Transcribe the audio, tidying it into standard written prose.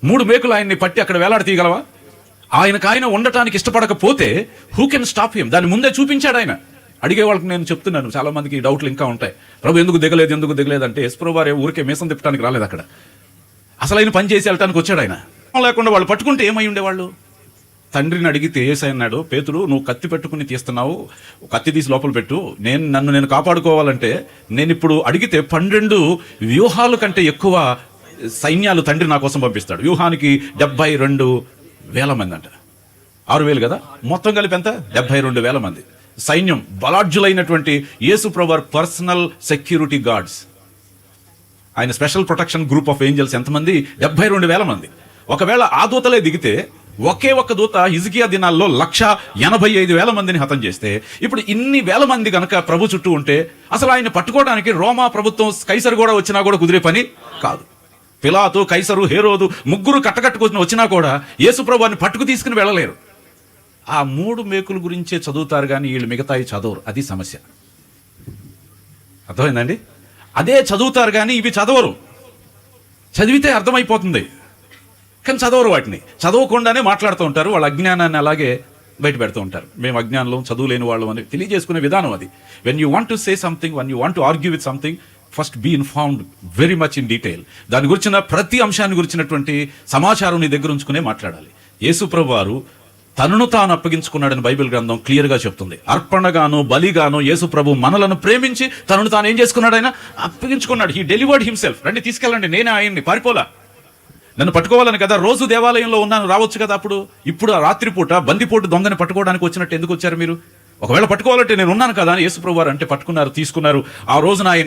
3 మేకులు ఆయన్ని పట్టి అక్కడ వేలాడి తీయగలవా? ఆయన ఉండటానికి ఇష్టపడకపోతే హూ కెన్ స్టాప్ హిమ్? దాన్ని ముందే చూపించాడు ఆయన. అడిగే వాళ్ళకి నేను చెప్తున్నాను, చాలా మందికి డౌట్లు ఇంకా ఉంటాయి. ప్రభు ఎందుకు దిగలేదు అంటే యేసు ప్రభు వారు ఊరికే మీసం తిప్పడానికి రాలేదు. అక్కడ అసలు ఆయన పని చేసి వెళ్ళటానికి వచ్చాడు ఆయన. లేకుండా వాళ్ళు పట్టుకుంటే ఏమై ఉండేవాళ్ళు? తండ్రిని అడిగితే యేసు అన్నాడు, పేతురు నువ్వు కత్తి పెట్టుకుని తీస్తున్నావు, కత్తి తీసి లోపల పెట్టు, నన్ను కాపాడుకోవాలంటే నేను ఇప్పుడు అడిగితే 12 వ్యూహాల కంటే ఎక్కువ సైన్యాలు తండ్రి నా కోసం పంపిస్తాడు. వ్యూహానికి 72,000 మంది అంట. 6,000 కదా, మొత్తం కలిపి ఎంత? 72,000 మంది సైన్యం, బలాఢ్యులైనటువంటి యేసు ప్రభు పర్సనల్ సెక్యూరిటీ గార్డ్స్. ఆయన special protection group of angels ఎంతమంది? 72,000 మంది. ఒకవేళ ఆ దూతలే దిగితే ఒకే ఒక్క దూత హిజ్కియా దినాల్లో 185,000 మందిని హతం చేస్తే, ఇప్పుడు ఇన్ని వేల మంది గనక ప్రభు చుట్టూ ఉంటే అసలు ఆయన పట్టుకోవడానికి రోమా ప్రభుత్వం కైసరు కూడా వచ్చినా కూడా కుదిరే పని కాదు. పిలాతు, కైసరు, హేరోదు ముగ్గురు కట్టకట్టుకొని వచ్చినా కూడా యేసు ప్రభుని పట్టుకు తీసుకుని వెళ్ళలేరు. ఆ 3 మేకుల గురించే చదువుతారు కానీ వీళ్ళు మిగతాయి చదవరు. అది సమస్య. అర్థమైందండి? అదే చదువుతారు కానీ ఇవి చదవరు. చదివితే అర్థమైపోతుంది కానీ చదవరు. వాటిని చదవకుండానే మాట్లాడుతూ ఉంటారు. వాళ్ళ అజ్ఞానాన్ని అలాగే బయట పెడుతూ ఉంటారు. మేము అజ్ఞానంలో చదువులేని వాళ్ళం అని తెలియజేసుకునే విధానం అది. When you want to say something, when you want to argue with something, first be informed very much in detail. దాని గురించిన ప్రతి అంశాన్ని గురించినటువంటి సమాచారం నీ దగ్గర ఉంచుకునే మాట్లాడాలి. యేసు ప్రభు వారు తనను తాను అప్పగించుకున్నాడని బైబిల్ గ్రంథం క్లియర్గా చెప్తుంది. అర్పణగాను బలిగాను యేసు ప్రభు మనలను ప్రేమించి తనను తాను ఏం చేసుకున్నాడు? ఆయన అప్పగించుకున్నాడు. He delivered himself. రండి తీసుకెళ్ళండి, నేనే ఆయన్ని, పారిపోలా. నన్ను పట్టుకోవాలని కదా, రోజు దేవాలయంలో ఉన్నాను, రావచ్చు కదా. ఇప్పుడు ఆ రాత్రిపూట బందిపోటు దొంగని పట్టుకోవడానికి వచ్చినట్టు ఎందుకు వచ్చారు మీరు? ఒకవేళ పట్టుకోవాలంటే నేను ఉన్నాను కదా అని యేసు ప్రభు వారు అంటే పట్టుకున్నారు, తీసుకున్నారు. ఆ రోజున ఆయన